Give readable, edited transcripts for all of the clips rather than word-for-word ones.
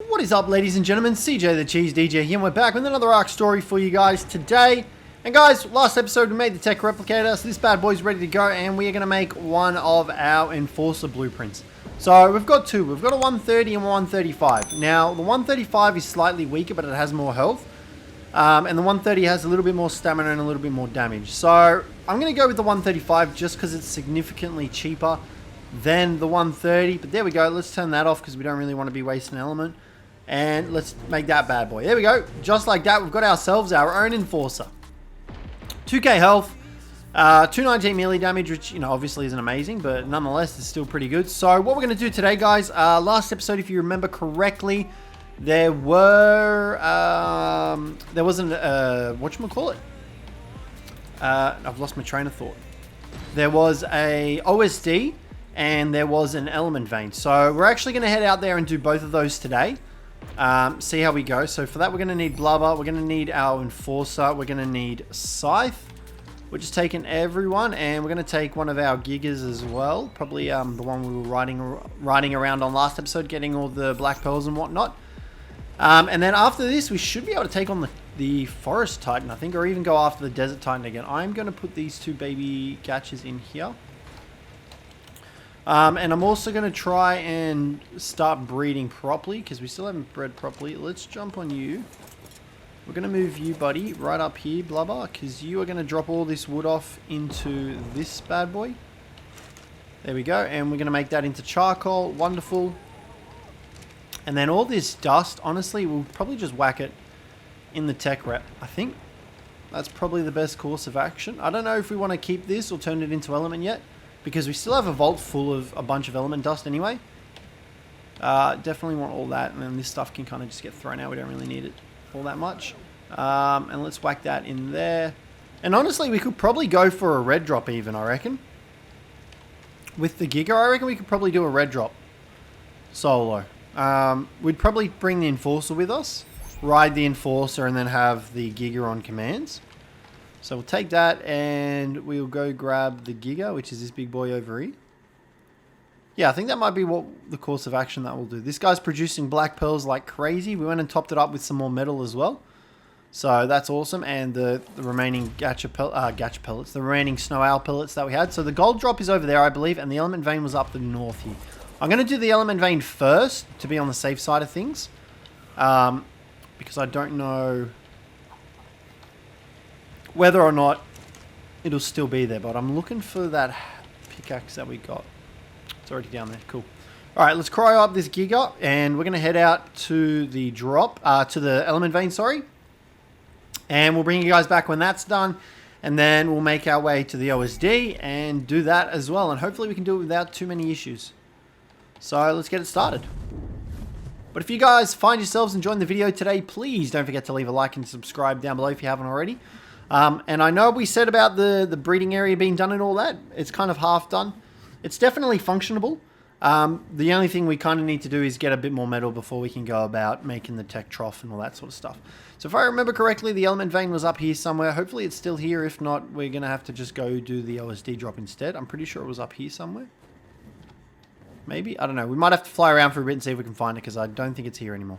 What is up, ladies and gentlemen? Cjthecheesedj here, and we're back with another Ark story for you guys today. And guys, last episode we made the tech replicator, so this bad boy's ready to go, and we are going to make one of our enforcer blueprints. So we've got two. We've got a 130 and 135. Now, the 135 is slightly weaker, but it has more health. And the 130 has a little bit more stamina and a little bit more damage. So I'm going to go with the 135 just because it's significantly cheaper than the 130. But there we go. Let's turn that off because we don't really want to be wasting an element. And let's make that bad boy. There we go. Just like that, we've got ourselves our own enforcer. 2k health, 219 melee damage, which, you know, obviously isn't amazing, but nonetheless, it's still pretty good. So what we're going to do today, guys, last episode, if you remember correctly, there wasn't, whatchamacallit? I've lost my train of thought. There was a OSD and there was an element vein. So we're actually going to head out there and do both of those today. See how we go. So for that, we're going to need blubber. We're going to need our enforcer. We're going to need scythe. We're just taking everyone, and we're going to take one of our gigas as well. Probably the one we were riding around on last episode, getting all the black pearls and whatnot. And then after this, we should be able to take on the forest titan, I think, or even go after the desert titan again. I'm going to put these two baby gachas in here. And I'm also going to try and start breeding properly because we still haven't bred properly. Let's jump on you. We're going to move you, buddy, right up here, blubber, because you are going to drop all this wood off into this bad boy. There we go. And we're going to make that into charcoal. Wonderful. And then all this dust, honestly, we'll probably just whack it in the tech rep. I think that's probably the best course of action. I don't know if we want to keep this or turn it into element yet, because we still have a vault full of a bunch of element dust anyway. Definitely want all that, and then this stuff can kind of just get thrown out. We don't really need it all that much. And let's whack that in there. And honestly, we could probably go for a red drop even, I reckon. With the giga, I reckon we could probably do a red drop solo. We'd probably bring the enforcer with us, ride the enforcer, and then have the giga on commands. So we'll take that and we'll go grab the giga, which is this big boy over here. Yeah, I think that might be what the course of action that we'll do. This guy's producing black pearls like crazy. We went and topped it up with some more metal as well. So that's awesome. And the remaining gacha pellets, the remaining snow owl pellets that we had. So the gold drop is over there, I believe, and the element vein was up the north here. I'm going to do the element vein first to be on the safe side of things. Because I don't know whether or not it'll still be there, but I'm looking for that pickaxe that we got. It's already down there. Cool. All right, let's cryo up this giga, and we're going to head out to the drop, to the element vein, sorry. And we'll bring you guys back when that's done, and then we'll make our way to the OSD and do that as well, and hopefully we can do it without too many issues. So let's get it started. But if you guys find yourselves enjoying the video today, please don't forget to leave a like and subscribe down below if you haven't already. And I know we said about the breeding area being done and all that. It's kind of half done. It's definitely functionable. The only thing we kind of need to do is get a bit more metal before we can go about making the tech trough and all that sort of stuff. So if I remember correctly, the element vein was up here somewhere. Hopefully it's still here. If not, we're going to have to just go do the OSD drop instead. I'm pretty sure it was up here somewhere. Maybe? I don't know. We might have to fly around for a bit and see if we can find it, because I don't think it's here anymore.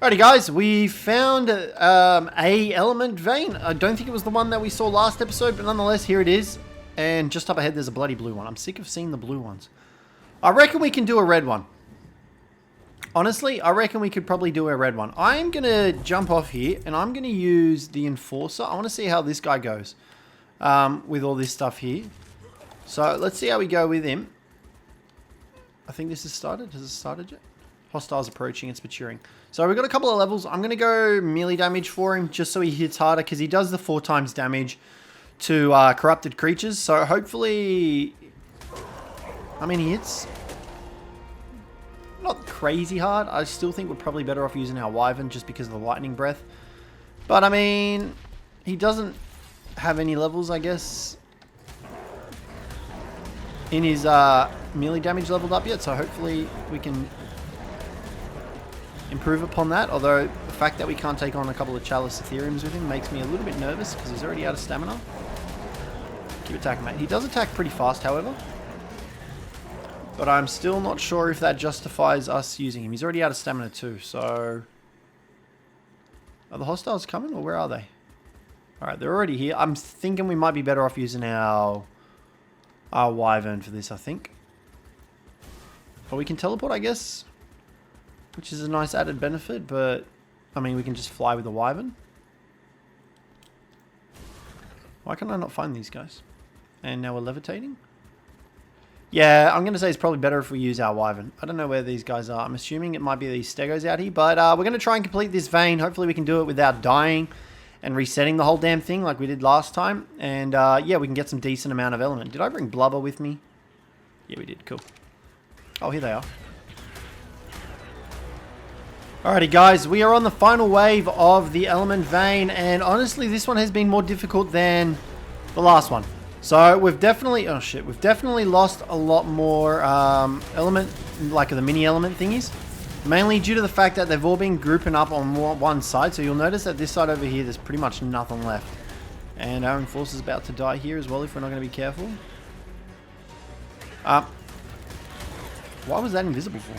Alrighty guys, we found a element vein. I don't think it was the one that we saw last episode, but nonetheless, here it is. And just up ahead, there's a bloody blue one. I'm sick of seeing the blue ones. I reckon we can do a red one. Honestly, I reckon we could probably do a red one. I'm going to jump off here, and I'm going to use the enforcer. I want to see how this guy goes with all this stuff here. So let's see how we go with him. I think this has started. Has it started yet? Hostiles approaching. It's maturing. So we've got a couple of levels. I'm going to go melee damage for him just so he hits harder, because he does the 4 times damage to corrupted creatures. So hopefully, I mean, he hits not crazy hard. I still think we're probably better off using our wyvern just because of the lightning breath. But I mean, he doesn't have any levels, I guess, in his melee damage leveled up yet. So hopefully we can improve upon that, although the fact that we can't take on a couple of Chalice Ethereums with him makes me a little bit nervous because he's already out of stamina. Keep attacking, mate. He does attack pretty fast, however. But I'm still not sure if that justifies us using him. He's already out of stamina too, so... Are the hostiles coming, or where are they? Alright, they're already here. I'm thinking we might be better off using our wyvern for this, I think. But we can teleport, I guess. Which is a nice added benefit, but... I mean, we can just fly with the wyvern. Why can I not find these guys? And now we're levitating? Yeah, I'm going to say it's probably better if we use our wyvern. I don't know where these guys are. I'm assuming it might be these stegos out here. But we're going to try and complete this vein. Hopefully we can do it without dying and resetting the whole damn thing like we did last time. And yeah, we can get some decent amount of element. Did I bring blubber with me? Yeah, we did. Cool. Oh, here they are. Alrighty guys, we are on the final wave of the element vein. And honestly, this one has been more difficult than the last one. So we've definitely, oh shit, we've definitely lost a lot more element, like the mini element thingies. Mainly due to the fact that they've all been grouping up on one side. So you'll notice that this side over here, there's pretty much nothing left. And our enforcer's about to die here as well if we're not going to be careful. Why was that invisible for?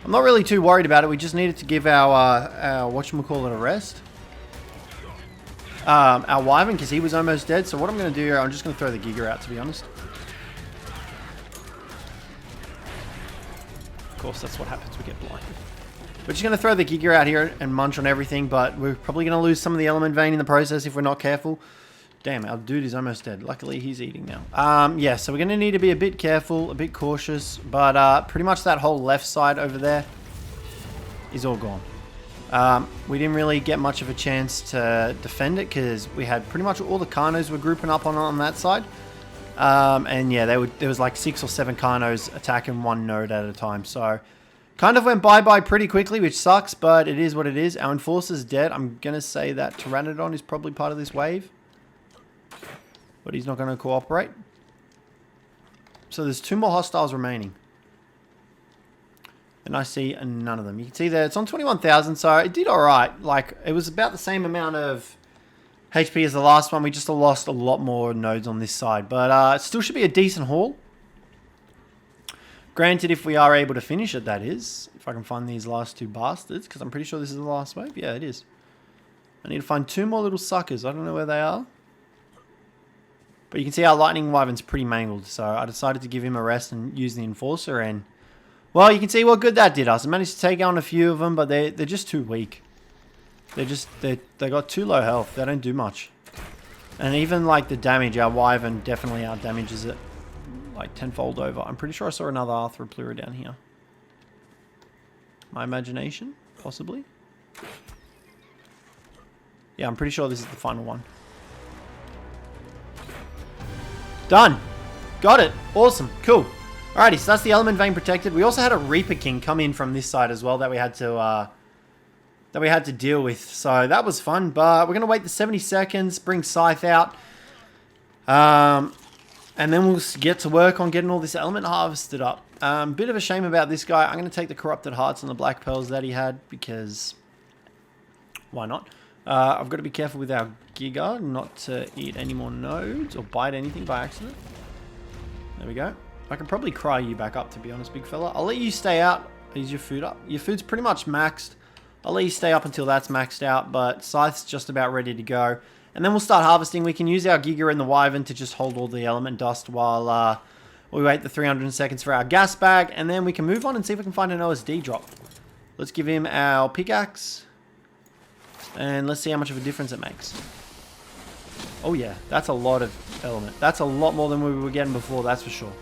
I'm not really too worried about it. We just needed to give our whatchamacallit a rest. Our wyvern, because he was almost dead. So what I'm going to do here, I'm just going to throw the giga out, to be honest. Of course, that's what happens. We get blinded. We're just going to throw the giga out here and munch on everything, but we're probably going to lose some of the element vein in the process if we're not careful. Damn, our dude is almost dead. Luckily, he's eating now. Yeah, so we're going to need to be a bit careful, a bit cautious, but pretty much that whole left side over there is all gone. We didn't really get much of a chance to defend it because we had pretty much all the Carnos were grouping up on that side. And yeah, there was like 6 or 7 Carnos attacking one node at a time. So kind of went bye-bye pretty quickly, which sucks, but it is what it is. Our Enforcer's dead. I'm going to say that Pteranodon is probably part of this wave. But he's not going to cooperate. So there's 2 more hostiles remaining. And I see none of them. You can see there, it's on 21,000, so it did alright. Like, it was about the same amount of HP as the last one. We just lost a lot more nodes on this side. But it still should be a decent haul. Granted, if we are able to finish it, that is. If I can find these last 2 bastards, because I'm pretty sure this is the last wave. Yeah, it is. I need to find 2 more little suckers. I don't know where they are. But you can see our lightning wyvern's pretty mangled. So I decided to give him a rest and use the enforcer, and well, you can see what good that did us. I managed to take on a few of them, but they're just too weak. They got too low health. They don't do much. And even like the damage, our wyvern definitely out damages it like tenfold over. I'm pretty sure I saw another Arthroplura down here. My imagination, possibly. Yeah, I'm pretty sure this is the final one. Done. Got it. Awesome. Cool. Alrighty, so that's the element vein protected. We also had a Reaper King come in from this side as well that we had to deal with. So that was fun, but we're gonna wait the 70 seconds, bring Scythe out, and then we'll get to work on getting all this element harvested up. Bit of a shame about this guy. I'm gonna take the corrupted hearts and the black pearls that he had because why not? I've got to be careful with our giga not to eat any more nodes or bite anything by accident. There we go. I can probably cry you back up, to be honest, big fella. I'll let you stay out. Is your food up? Your food's pretty much maxed. I'll let you stay up until that's maxed out, but Scythe's just about ready to go. And then we'll start harvesting. We can use our giga and the wyvern to just hold all the element dust while we wait the 300 seconds for our gas bag, and then we can move on and see if we can find an OSD drop. Let's give him our pickaxe. And let's see how much of a difference it makes. Oh yeah, that's a lot of element. That's a lot more than we were getting before, that's for sure.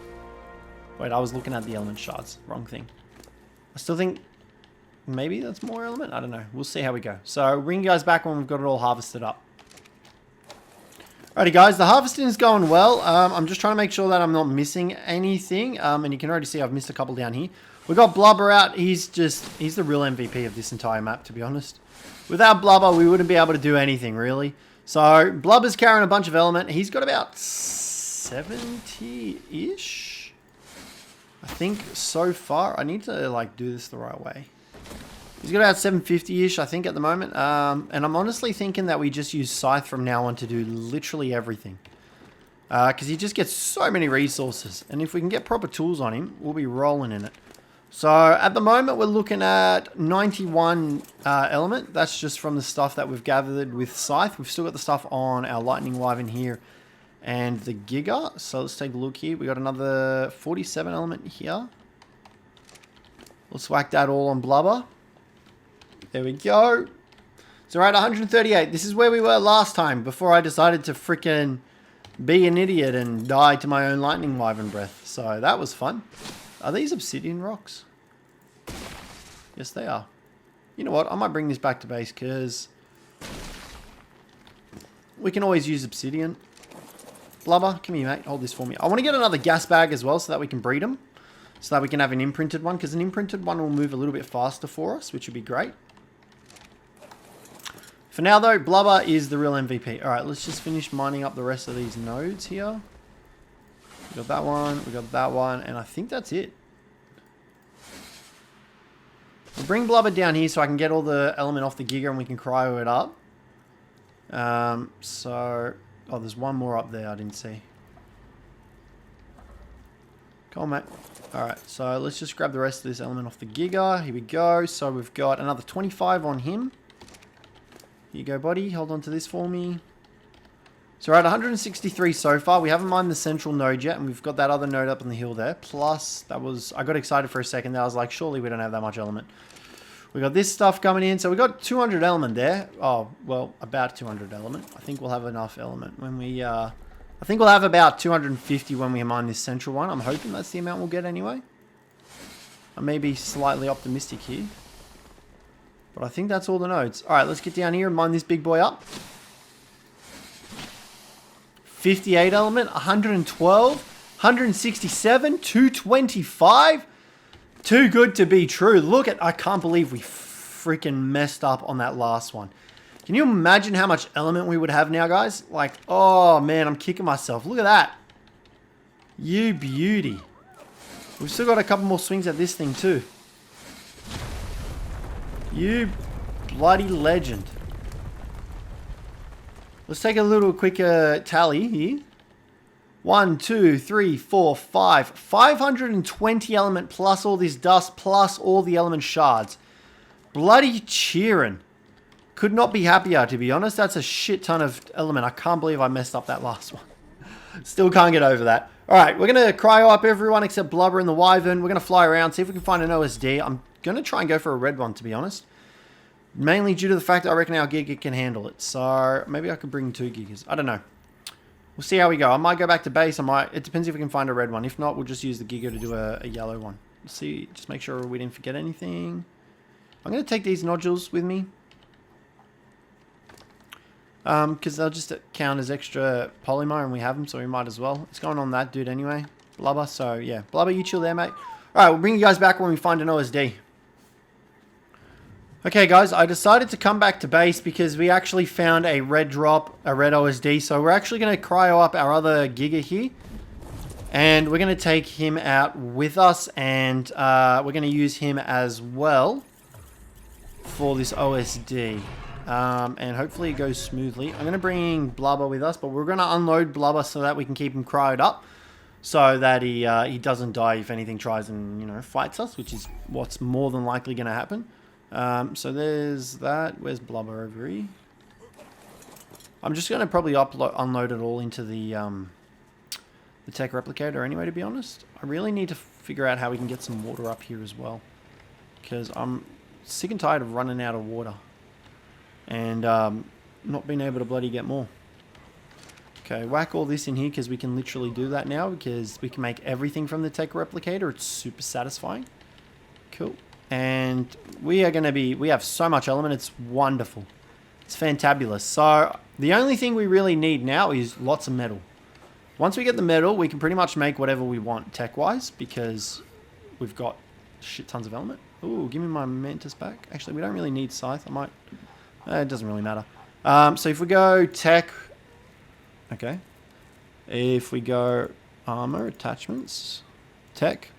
Wait, I was looking at the element shards. Wrong thing. I still think maybe that's more element? I don't know. We'll see how we go. So, bring you guys back when we've got it all harvested up. Alrighty guys, the harvesting is going well. I'm just trying to make sure that I'm not missing anything. And you can already see I've missed a couple down here. We got Blubber out. He's the real MVP of this entire map, to be honest. Without Blubber, we wouldn't be able to do anything, really. So, Blubber's carrying a bunch of element. He's got about 70-ish. I think so far. I need to, like, do this the right way. He's got about 750-ish, I think, at the moment. And I'm honestly thinking that we just use Scythe from now on to do literally everything. Because he just gets so many resources. And if we can get proper tools on him, we'll be rolling in it. So at the moment, we're looking at 91 element. That's just from the stuff that we've gathered with Scythe. We've still got the stuff on our Lightning Wyvern here and the Giga. So let's take a look here. We got another 47 element here. Let's whack that all on Blubber. There we go. So we're at 138. This is where we were last time before I decided to frickin' be an idiot and die to my own Lightning Wyvern breath. So that was fun. Are these obsidian rocks? Yes, they are. You know what? I might bring this back to base because we can always use obsidian. Blubber, come here, mate. Hold this for me. I want to get another gas bag as well so that we can breed them. So that we can have an imprinted one, because an imprinted one will move a little bit faster for us, which would be great. For now, though, Blubber is the real MVP. All right, let's just finish mining up the rest of these nodes here. We got that one, we got that one, and I think that's it. We'll bring Blubber down here so I can get all the element off the Giga and we can cryo it up. Oh, there's one more up there I didn't see. Come on, mate. Alright, so let's just grab the rest of this element off the Giga. Here we go. So we've got another 25 on him. Here you go, buddy. Hold on to this for me. So we're at 163 so far. We haven't mined the central node yet, and we've got that other node up on the hill there. Plus, I got excited for a second there. I was like, surely we don't have that much element. We got this stuff coming in. So we got 200 element there. Oh, well, about 200 element. I think we'll have enough element when we... I think we'll have about 250 when we mine this central one. I'm hoping that's the amount we'll get anyway. I may be slightly optimistic here. But I think that's all the nodes. Alright, let's get down here and mine this big boy up. 58 element, 112, 167, 225. Too good to be true. Look at, I can't believe we freaking messed up on that last one. Can you imagine how much element we would have now, guys? Like, oh man, I'm kicking myself. Look at that. You beauty. We've still got a couple more swings at this thing too. You bloody legend. Let's take a little quick tally here. 1, 2, 3, 4, 5. 520 element plus all this dust plus all the element shards. Bloody cheering. Could not be happier, to be honest. That's a shit ton of element. I can't believe I messed up that last one. Still can't get over that. Alright, we're going to cryo up everyone except Blubber and the Wyvern. We're going to fly around, see if we can find an OSD. I'm going to try and go for a red one, to be honest. Mainly due to the fact that I reckon our Giga can handle it. So, maybe I could bring 2 Gigas. I don't know. We'll see how we go. I might go back to base. It depends if we can find a red one. If not, we'll just use the Giga to do a yellow one. Let's see. Just make sure we didn't forget anything. I'm going to take these nodules with me. Because they'll just count as extra polymer and we have them, so we might as well. It's going on that dude anyway. Blubber, so yeah. Blubber, you chill there, mate. Alright, we'll bring you guys back when we find an OSD. Okay, guys, I decided to come back to base because we actually found a red drop, a red OSD. So we're actually going to cryo up our other Giga here. And we're going to take him out with us. And we're going to use him as well for this OSD. And hopefully it goes smoothly. I'm going to bring Blubber with us, but we're going to unload Blubber so that we can keep him cryoed up. So that he doesn't die if anything tries and, you know, fights us, which is what's more than likely going to happen. So there's that. Where's Blubber over here? I'm just going to probably unload it all into the tech replicator anyway, to be honest. I really need to figure out how we can get some water up here as well. Because I'm sick and tired of running out of water. And not being able to bloody get more. Okay, whack all this in here because we can literally do that now. Because we can make everything from the tech replicator. It's super satisfying. Cool. And we have so much element, it's wonderful. It's fantabulous. So the only thing we really need now is lots of metal. Once we get the metal, we can pretty much make whatever we want tech-wise because we've got shit tons of element. Ooh, give me my mantis back. Actually, we don't really need scythe. I might... it doesn't really matter. So if we go tech... Okay. If we go armor, attachments, tech,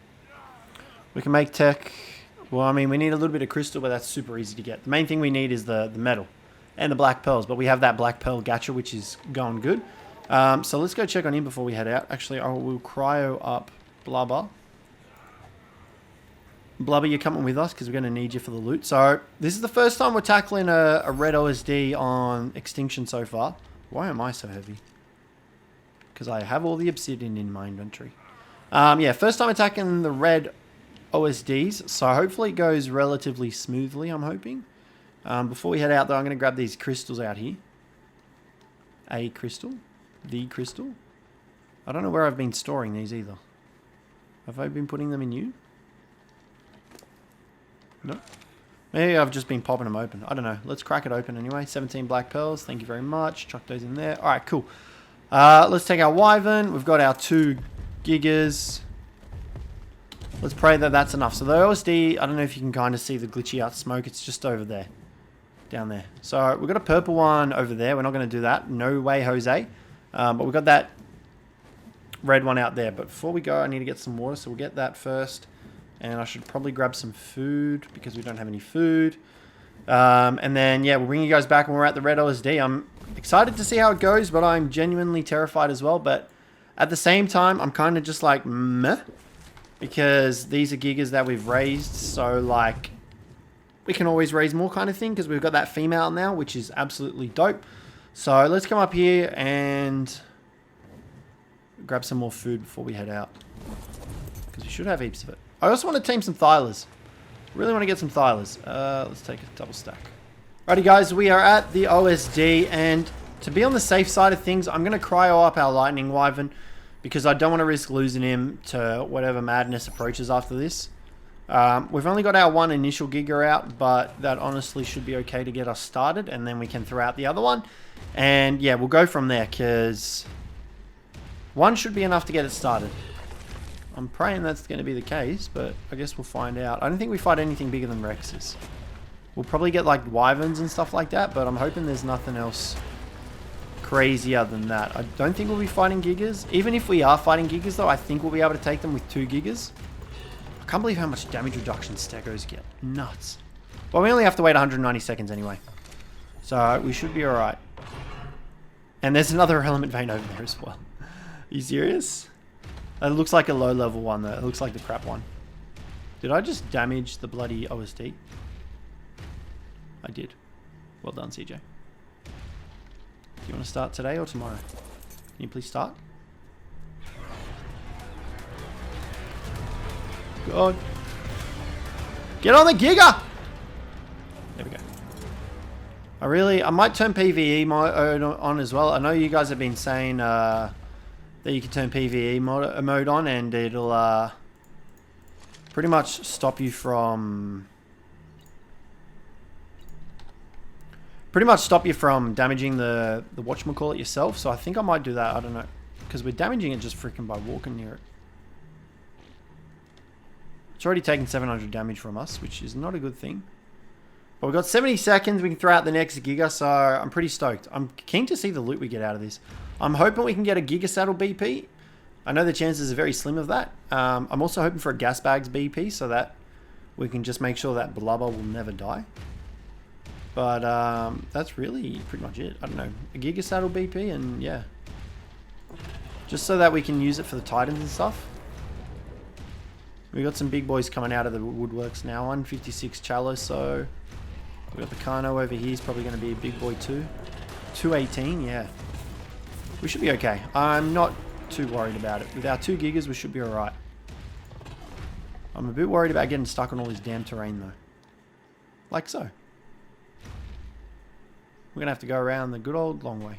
we can make tech... Well, I mean, we need a little bit of crystal, but that's super easy to get. The main thing we need is the metal and the black pearls, but we have that black pearl gacha, which is going good. So let's go check on him before we head out. Actually, I will cryo up Blubber. Blubber, you're coming with us because we're going to need you for the loot. So this is the first time we're tackling a red OSD on Extinction so far. Why am I so heavy? Because I have all the obsidian in my inventory. Yeah, first time attacking the red OSDs. So hopefully it goes relatively smoothly, I'm hoping. Before we head out, though, I'm going to grab these crystals out here. A crystal. The crystal. I don't know where I've been storing these either. Have I been putting them in you? No. Maybe I've just been popping them open. I don't know. Let's crack it open anyway. 17 black pearls. Thank you very much. Chuck those in there. Alright, cool. Let's take our wyvern. We've got our 2 gigas. Let's pray that that's enough. So the OSD, I don't know if you can kind of see the glitchy out smoke. It's just over there. Down there. So we've got a purple one over there. We're not going to do that. No way, Jose. But we've got that red one out there. But before we go, I need to get some water. So we'll get that first. And I should probably grab some food because we don't have any food. And then, yeah, we'll bring you guys back when we're at the red OSD. I'm excited to see how it goes, but I'm genuinely terrified as well. But at the same time, I'm kind of just like, meh. Because these are gigas that we've raised. So, like, we can always raise more kind of thing because we've got that female now, which is absolutely dope. So, let's come up here and grab some more food before we head out. Because we should have heaps of it. I also want to tame some Thylers. Really want to get some Thylers. Let's take a double stack. Alrighty guys, we are at the OSD, and to be on the safe side of things, I'm going to cryo up our lightning wyvern because I don't want to risk losing him to whatever madness approaches after this. We've only got our 1 initial giga out, but that honestly should be okay to get us started, and then we can throw out the other one. And yeah, we'll go from there because 1 should be enough to get it started. I'm praying that's going to be the case, but I guess we'll find out. I don't think we fight anything bigger than Rexes. We'll probably get like wyverns and stuff like that, but I'm hoping there's nothing else crazier than that. I don't think we'll be fighting gigas. Even if we are fighting gigas though, I think we'll be able to take them with 2 gigas. I can't believe how much damage reduction stegos get. Nuts. Well, we only have to wait 190 seconds anyway. So we should be alright. And there's another element vein over there as well. Are you serious? It looks like a low level one though. It looks like the crap one. Did I just damage the bloody OSD? I did. Well done, CJ. Do you want to start today or tomorrow? Can you please start? God. Get on the giga! There we go. I might turn PvE mode on as well. I know you guys have been saying that you can turn PvE mode on and it'll pretty much stop you from damaging the whatchamacallit yourself. So I think I might do that. I don't know, because we're damaging it just freaking by walking near it. It's already taken 700 damage from us, which is not a good thing. But we've got 70 seconds. We can throw out the next giga, so I'm pretty stoked. I'm keen to see the loot we get out of this. I'm hoping we can get a giga saddle BP. I know the chances are very slim of that. I'm also hoping for a gas bags BP so that we can just make sure that blubber will never die. But that's really pretty much it. I don't know. A giga saddle BP and yeah. Just so that we can use it for the titans and stuff. We got some big boys coming out of the woodworks now. 156 Chalo, so we got the Kano over here. He's probably going to be a big boy too. 218, yeah. We should be okay. I'm not too worried about it. With our 2 gigas, we should be alright. I'm a bit worried about getting stuck on all this damn terrain though. Like so. We're going to have to go around the good old long way.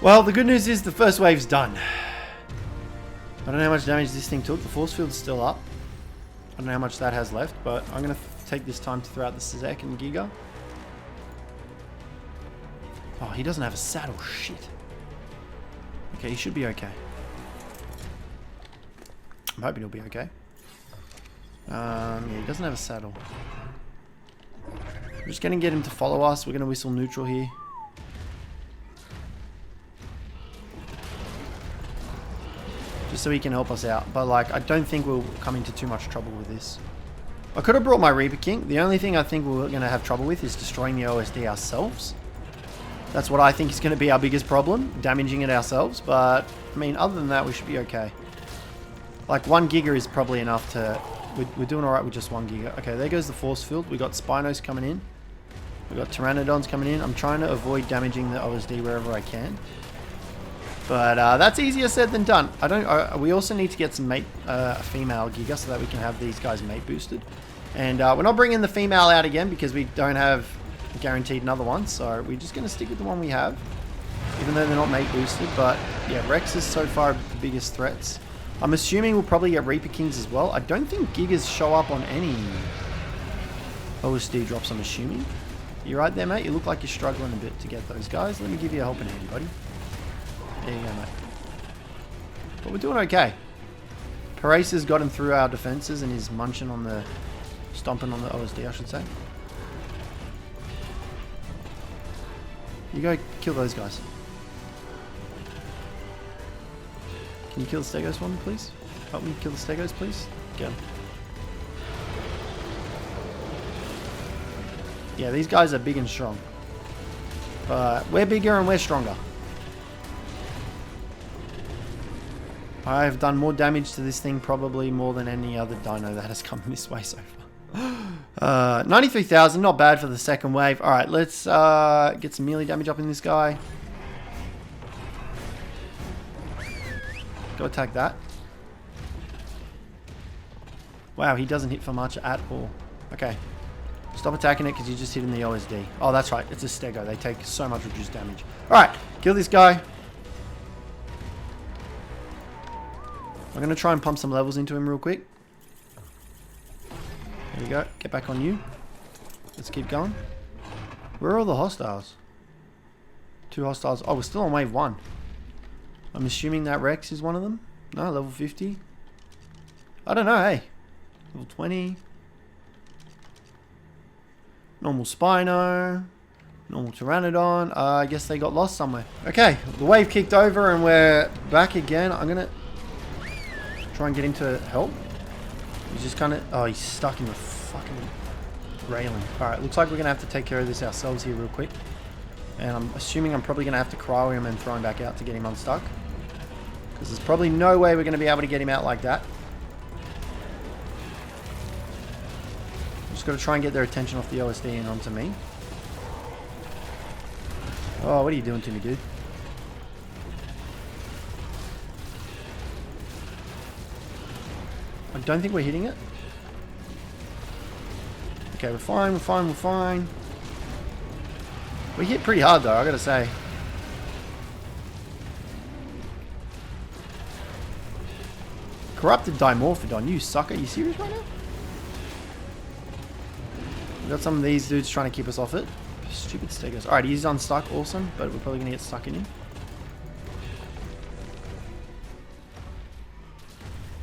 Well, the good news is the first wave's done. I don't know how much damage this thing took. The force field's still up. I don't know how much that has left, but I'm going to take this time to throw out the Cjthecheesedj and Giga. Oh, he doesn't have a saddle. Shit. Okay, he should be okay. I'm hoping he'll be okay. Yeah, he doesn't have a saddle. We're just going to get him to follow us. We're going to whistle neutral here. Just so he can help us out. But like, I don't think we'll come into too much trouble with this. I could have brought my Reaper King. The only thing I think we're going to have trouble with is destroying the OSD ourselves. That's what I think is going to be our biggest problem, damaging it ourselves. But, I mean, other than that, we should be okay. Like, 1 giga is probably enough to... We're doing alright with just 1 giga. Okay, there goes the force field. We got Spinos coming in. We got Pteranodons coming in. I'm trying to avoid damaging the OSD wherever I can. But that's easier said than done. We also need to get some female giga so that we can have these guys mate boosted. And we're not bringing the female out again because we don't have guaranteed another one. So we're just going to stick with the one we have, even though they're not mate boosted. But yeah, Rex is so far the biggest threats. I'm assuming we'll probably get Reaper Kings as well. I don't think gigas show up on any OSD drops, I'm assuming. You right there, mate? You look like you're struggling a bit to get those guys. Let me give you a helping hand, buddy. There you go, mate. But we're doing okay. Parace's got him through our defenses and is munching on the... stomping on the OSD, I should say. You go kill those guys. Can you kill the Stegos for me, please? Help me kill the Stegos, please. Get him. Yeah, these guys are big and strong. But we're bigger and we're stronger. I've done more damage to this thing probably more than any other dino that has come this way so far. 93,000, not bad for the second wave. Alright, let's get some melee damage up in this guy. Go attack that. Wow, he doesn't hit for much at all. Okay. Stop attacking it because you just hit in the OSD. Oh, that's right. It's a Stego. They take so much reduced damage. Alright, kill this guy. I'm going to try and pump some levels into him real quick. There we go. Get back on you. Let's keep going. Where are all the hostiles? 2 hostiles. Oh, we're still on wave 1. I'm assuming that Rex is one of them. No, level 50. I don't know, hey. Level 20. Normal Spino. Normal Pteranodon. I guess they got lost somewhere. Okay, the wave kicked over and we're back again. I'm going to try and get him to help. He's just kind of... Oh, he's stuck in the fucking railing. Alright, looks like we're going to have to take care of this ourselves here real quick. And I'm assuming I'm probably going to have to cryo him and throw him back out to get him unstuck. Because there's probably no way we're going to be able to get him out like that. Just got to try and get their attention off the OSD and onto me. Oh, what are you doing to me, dude? I don't think we're hitting it. Okay, we're fine, we're fine, we're fine. We hit pretty hard though, I gotta say. Corrupted Dimorphodon, you sucker. Are you serious right now? We got some of these dudes trying to keep us off it. Stupid Stegos. Alright, he's unstuck, awesome, but we're probably gonna get stuck in him.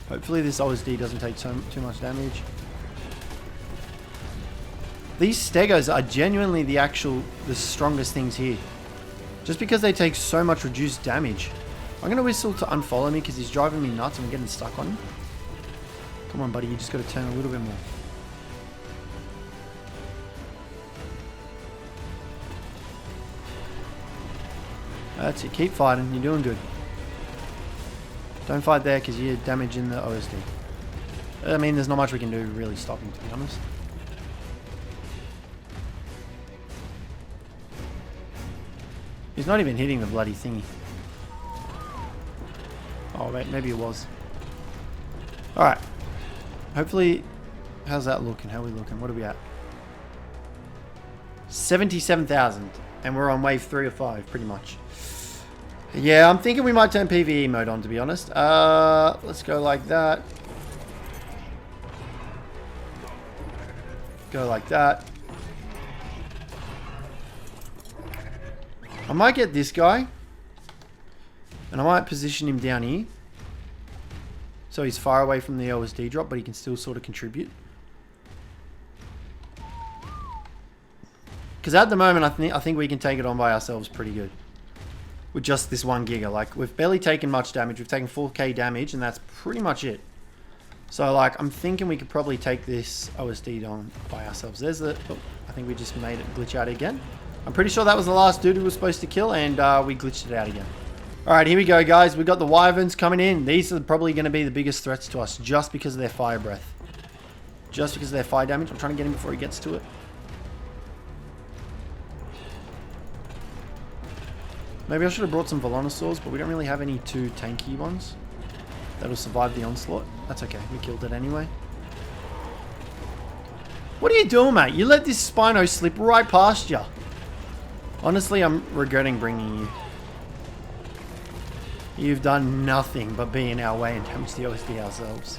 Hopefully this OSD doesn't take too much damage. These Stegos are genuinely the strongest things here. Just because they take so much reduced damage. I'm going to whistle to unfollow me because he's driving me nuts and I'm getting stuck on him. Come on, buddy. You just got to turn a little bit more. That's it. Keep fighting. You're doing good. Don't fight there because you're damaging the OSD. I mean, there's not much we can do really stopping, to be honest. He's not even hitting the bloody thingy. Oh, wait, maybe it was. Alright. Hopefully... How's that looking? How are we looking? What are we at? 77,000. And we're on wave 3 or 5, pretty much. Yeah, I'm thinking we might turn PvE mode on, to be honest. Let's go like that. Go like that. I might get this guy. And I might position him down here. So he's far away from the OSD drop, but he can still sort of contribute. Because at the moment, I think we can take it on by ourselves pretty good. With just this 1 giga. Like, we've barely taken much damage. We've taken 4k damage, and that's pretty much it. So, like, I'm thinking we could probably take this OSD on by ourselves. There's the... Oh, I think we just made it glitch out again. I'm pretty sure that was the last dude we were supposed to kill, and we glitched it out again. Alright, here we go, guys. We got the wyverns coming in. These are probably going to be the biggest threats to us, just because of their fire breath. Just because of their fire damage. I'm trying to get him before he gets to it. Maybe I should have brought some Velonosaurs, but we don't really have any too tanky ones that'll survive the onslaught. That's okay. We killed it anyway. What are you doing, mate? You let this Spino slip right past you. Honestly, I'm regretting bringing you. You've done nothing but be in our way and damage the OSD ourselves.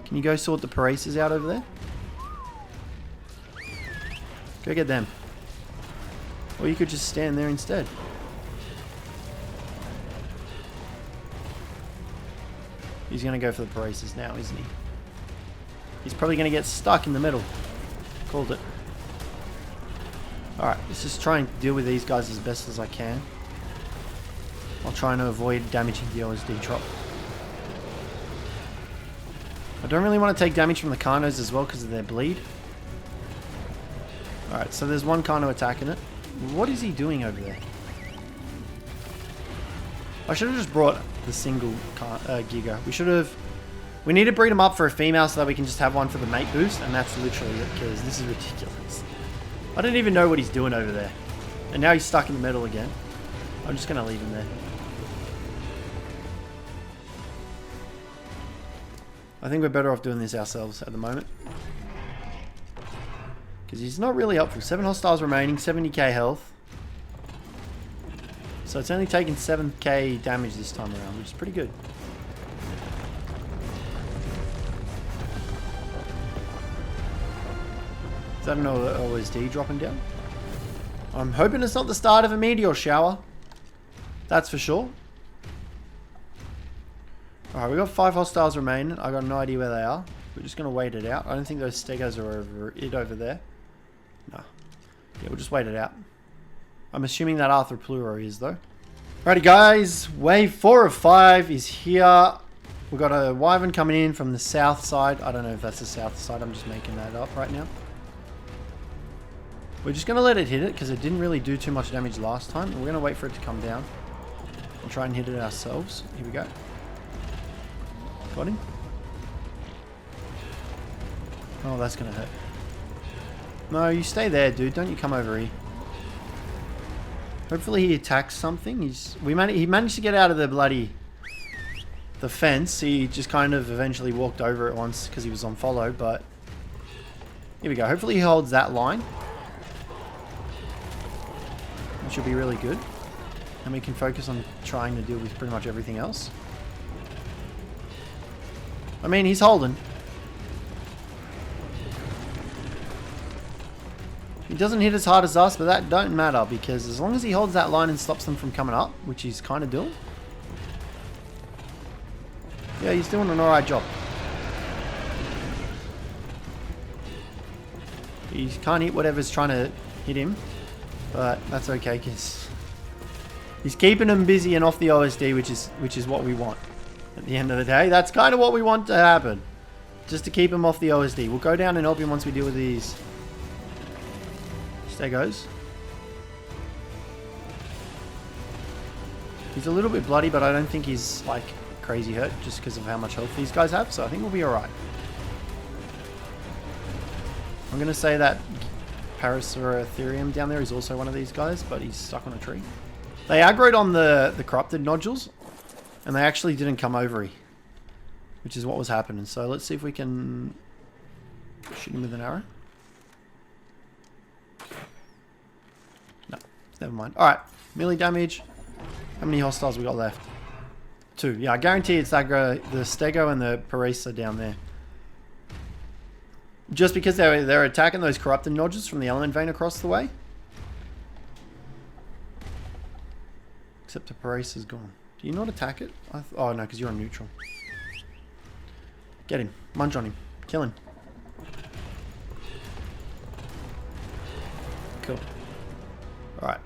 Can you go sort the Paraces out over there? Go get them. Or you could just stand there instead. He's going to go for the Paraces now, isn't he? He's probably going to get stuck in the middle. Called it. Alright, let's just try and deal with these guys as best as I can. I'll try and avoid damaging the OSD drop. I don't really want to take damage from the Carnos as well because of their bleed. Alright, so there's one Carno attacking it. What is he doing over there? I should have just brought the single Giga. We need to breed them up for a female so that we can just have one for the mate boost, and that's literally it, because this is ridiculous. I don't even know what he's doing over there. And now he's stuck in the middle again. I'm just going to leave him there. I think we're better off doing this ourselves at the moment. Because he's not really helpful. 7 hostiles remaining, 70k health. So it's only taken 7k damage this time around, which is pretty good. Is that another OSD dropping down? I'm hoping it's not the start of a meteor shower. That's for sure. Alright, we've got 5 hostiles remaining. I got no idea where they are. We're just going to wait it out. I don't think those Stegos are over there. No. Yeah, we'll just wait it out. I'm assuming that Arthur Pluro is, though. Alrighty, guys. Wave 4 of 5 is here. We've got a wyvern coming in from the south side. I don't know if that's the south side. I'm just making that up right now. We're just going to let it hit it because it didn't really do too much damage last time. We're going to wait for it to come down and try and hit it ourselves. Here we go. Got him. Oh, that's going to hurt. No, you stay there, dude. Don't you come over here. Hopefully he attacks something. He managed to get out of the fence. He just kind of eventually walked over it once because he was on follow, but here we go. Hopefully he holds that line. Which will be really good. And we can focus on trying to deal with pretty much everything else. I mean, he's holding. He doesn't hit as hard as us, but that don't matter because as long as he holds that line and stops them from coming up, which he's kind of doing. Yeah, he's doing an alright job. He can't hit whatever's trying to hit him, but that's okay because he's keeping him busy and off the OSD, which is what we want. At the end of the day, that's kind of what we want to happen. Just to keep him off the OSD. We'll go down and help him once we deal with these. There goes. He's a little bit bloody, but I don't think he's like crazy hurt just because of how much health these guys have, so I think we'll be alright. I'm going to say that Paraceratherium down there is also one of these guys, but he's stuck on a tree. They aggroed on the corrupted nodules, and they actually didn't come over here, which is what was happening. So let's see if we can shoot him with an arrow. No, never mind. Alright, melee damage. How many hostiles we got left? 2. Yeah, I guarantee it's the Stego and the Parisa down there. Just because they're attacking those corrupted nodules from the element vein across the way. Except the Parisa's gone. Do you not attack it? Oh no, because you're on neutral. Get him. Munch on him. Kill him. Alright,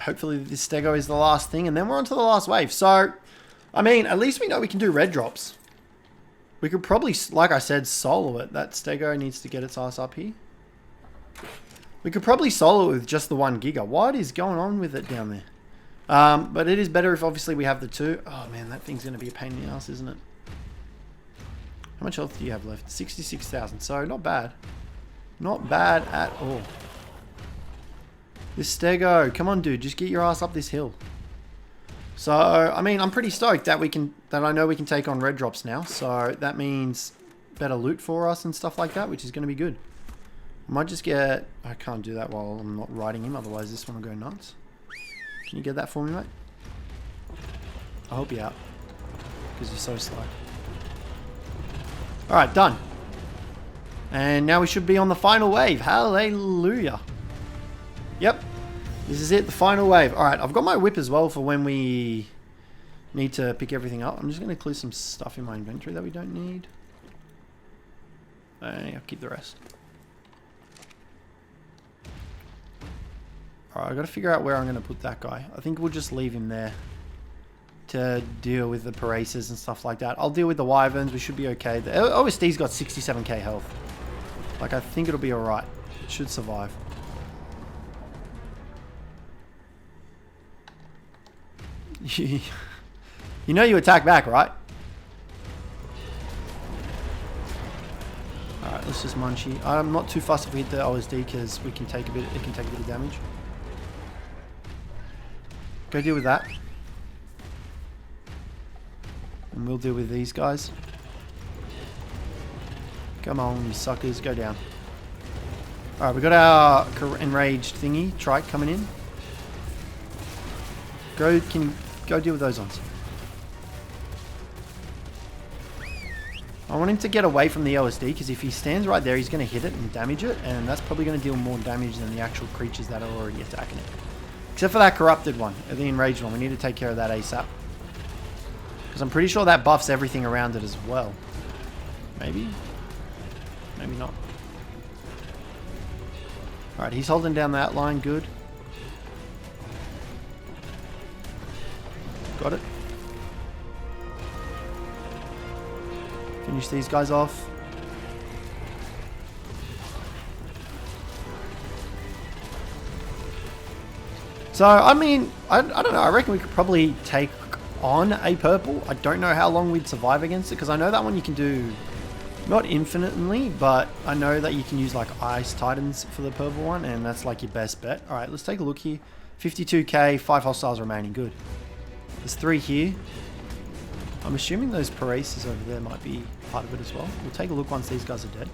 hopefully this stego is the last thing, and then we're on to the last wave. So, I mean, at least we know we can do red drops. We could probably, like I said, solo it. That stego needs to get its ass up here. We could probably solo it with just the 1 giga. What is going on with it down there? But it is better if obviously we have the 2. Oh man, that thing's going to be a pain in the ass, isn't it? How much health do you have left? 66,000. So, not bad. Not bad at all. This stego, come on dude, just get your ass up this hill. So, I mean, I'm pretty stoked that I know we can take on red drops now. So, that means better loot for us and stuff like that, which is going to be good. I might just get... I can't do that while I'm not riding him, otherwise this one will go nuts. Can you get that for me, mate? I'll help you out, because you're so slow. Alright, done. And now we should be on the final wave. Hallelujah. Yep. This is it, the final wave. Alright, I've got my whip as well for when we need to pick everything up. I'm just going to clear some stuff in my inventory that we don't need. And I'll keep the rest. Alright, I've got to figure out where I'm going to put that guy. I think we'll just leave him there to deal with the paraces and stuff like that. I'll deal with the wyverns. We should be okay. The OSD's got 67k health. Like, I think it'll be alright. It should survive. You know you attack back, right? Alright, let's just munchy. I'm not too fussed if we hit the OSD because it can take a bit of damage. Go deal with that. And we'll deal with these guys. Come on, you suckers, go down. Alright, we got our enraged thingy, trike coming in. Can you go deal with those ones? I want him to get away from the OSD because if he stands right there, he's going to hit it and damage it, and that's probably going to deal more damage than the actual creatures that are already attacking it. Except for that corrupted one, the enraged one. We need to take care of that ASAP. Because I'm pretty sure that buffs everything around it as well. Maybe? Maybe not. Alright, he's holding down that line. Good. Got it. Finish these guys off. So, I mean, I don't know. I reckon we could probably take on a purple. I don't know how long we'd survive against it, because I know that one you can do not infinitely, but I know that you can use like Ice Titans for the purple one, and that's like your best bet. Alright, let's take a look here. 52k, 5 hostiles remaining. Good. There's 3 here. I'm assuming those paraces over there might be part of it as well. We'll take a look once these guys are dead.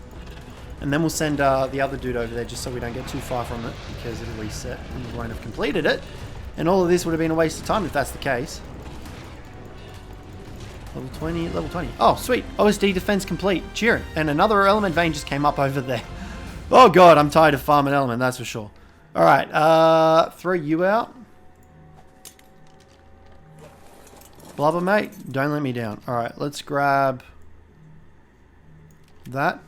And then we'll send the other dude over there just so we don't get too far from it, because it'll reset and we won't have completed it. And all of this would have been a waste of time if that's the case. Level 20, level 20. Oh, sweet. OSD defense complete. Cheering. And another element vein just came up over there. Oh god, I'm tired of farming element, that's for sure. Alright, throw you out. Blubber, mate, don't let me down. Alright, let's grab that.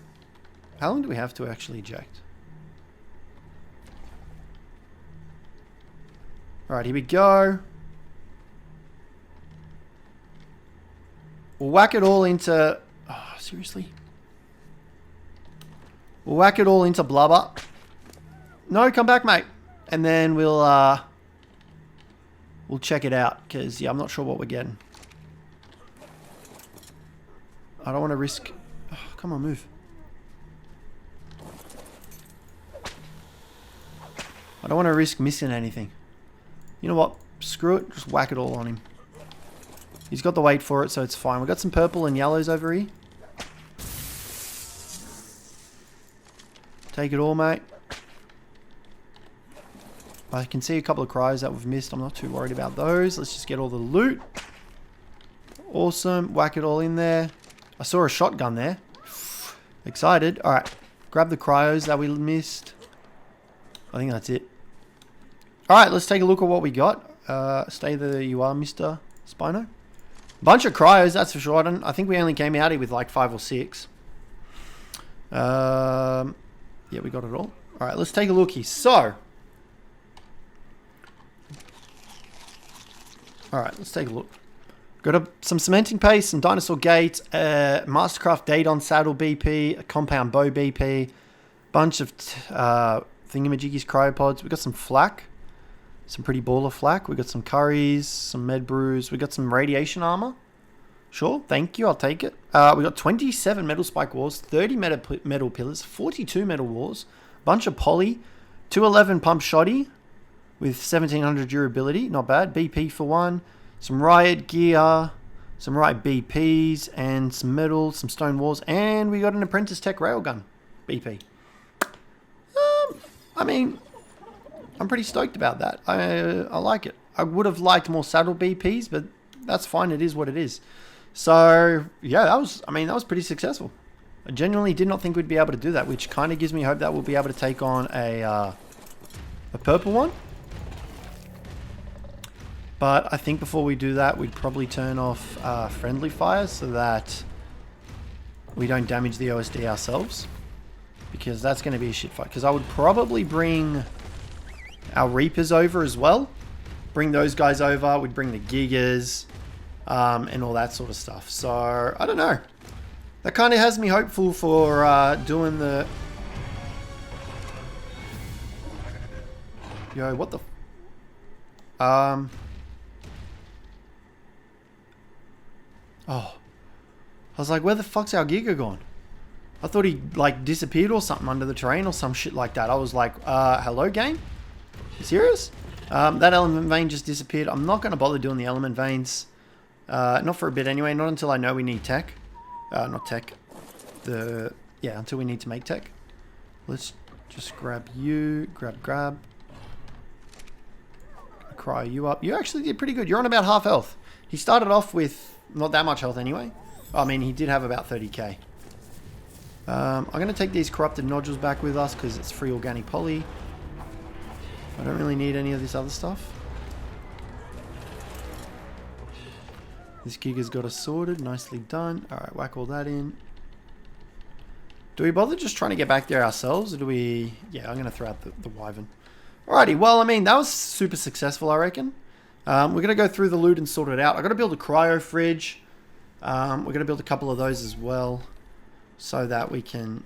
How long do we have to actually eject? Alright, here we go. We'll whack it all into... Oh, seriously? We'll whack it all into blubber. No, come back, mate. And then we'll check it out, because, yeah, I'm not sure what we're getting. I don't want to risk... Oh, come on, move. I don't want to risk missing anything. You know what? Screw it. Just whack it all on him. He's got the weight for it, so it's fine. We've got some purple and yellows over here. Take it all, mate. I can see a couple of cryos that we've missed. I'm not too worried about those. Let's just get all the loot. Awesome. Whack it all in there. I saw a shotgun there. Excited. Alright. Grab the cryos that we missed. I think that's it. Alright, let's take a look at what we got. Stay there you are, Mr. Spino. Bunch of cryos, that's for sure. I think we only came out here with like 5 or 6. Yeah, we got it all. Alright, let's take a look here. So, Alright, let's take a look. Got some cementing paste, some dinosaur gates, Mastercraft Daedon saddle BP, a compound bow BP, bunch of thingamajiggies cryopods. We got some flak, some pretty baller flak. We got some curries, some med brews. We got some radiation armor. Sure, thank you, I'll take it. We got 27 metal spike walls, 30 metal pillars, 42 metal walls, bunch of poly, 211 pump shoddy with 1700 durability, not bad. BP for one. Some riot gear, some riot BPs, and some metal, some stone walls, and we got an apprentice tech railgun BP. I mean, I'm pretty stoked about that. I like it. I would have liked more saddle BPs, but that's fine. It is what it is. So yeah, that was pretty successful. I genuinely did not think we'd be able to do that, which kind of gives me hope that we'll be able to take on a purple one. But I think before we do that, we'd probably turn off friendly fire so that we don't damage the OSD ourselves. Because that's going to be a shit fight. Because I would probably bring our Reapers over as well. Bring those guys over. We'd bring the Gigas and all that sort of stuff. So, I don't know. That kind of has me hopeful for doing the... Yo, what the... Oh, I was like, where the fuck's our Giga gone? I thought he like disappeared or something under the terrain or some shit like that. I was like, hello game? You serious? That element vein just disappeared. I'm not going to bother doing the element veins. Not for a bit anyway. Not until I know we need tech. Not tech. Yeah, until we need to make tech. Let's just grab you. Grab. Cry you up. You actually did pretty good. You're on about half health. He started off with not that much health anyway. I mean, he did have about 30k. I'm going to take these corrupted nodules back with us because it's free organic poly. I don't really need any of this other stuff. This Giga's got us sorted. Nicely done. Alright, whack all that in. Do we bother just trying to get back there ourselves? Or do we... Yeah, I'm going to throw out the wyvern. Alrighty, well, I mean, that was super successful, I reckon. We're going to go through the loot and sort it out. I've got to build a cryo fridge. We're going to build a couple of those as well. So that we can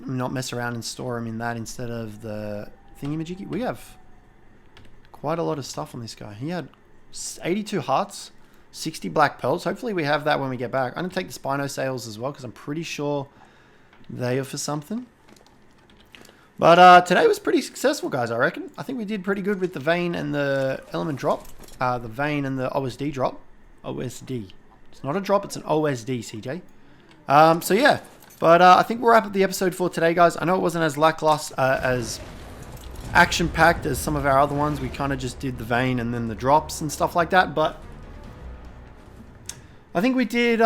not mess around and store them in that instead of the thingy-majiggy. We have quite a lot of stuff on this guy. He had 82 hearts, 60 black pearls. Hopefully we have that when we get back. I'm going to take the Spino sails as well because I'm pretty sure they are for something. But today was pretty successful, guys, I reckon. I think we did pretty good with the vein and the element drop. The vein and the OSD drop. OSD. It's not a drop, it's an OSD, CJ. So yeah. But I think we'll wrap up the episode for today, guys. I know it wasn't as lackluster, as action-packed as some of our other ones. We kind of just did the vein and then the drops and stuff like that. But I think we did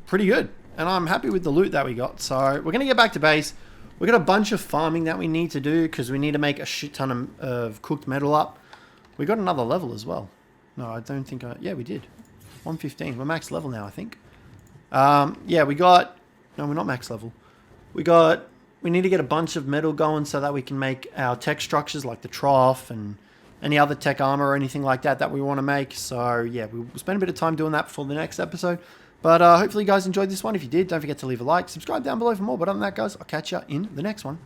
pretty good. And I'm happy with the loot that we got. So we're going to get back to base. We've got a bunch of farming that we need to do because we need to make a shit ton of cooked metal up. We got another level as well. No, I don't think I... Yeah, we did. 115. We're max level now, I think. Yeah, we got... No, we're not max level. We need to get a bunch of metal going so that we can make our tech structures like the trough and any other tech armor or anything like that we want to make. So yeah, we'll spend a bit of time doing that for the next episode. But hopefully you guys enjoyed this one. If you did, don't forget to leave a like, subscribe down below for more. But other than that, guys, I'll catch you in the next one.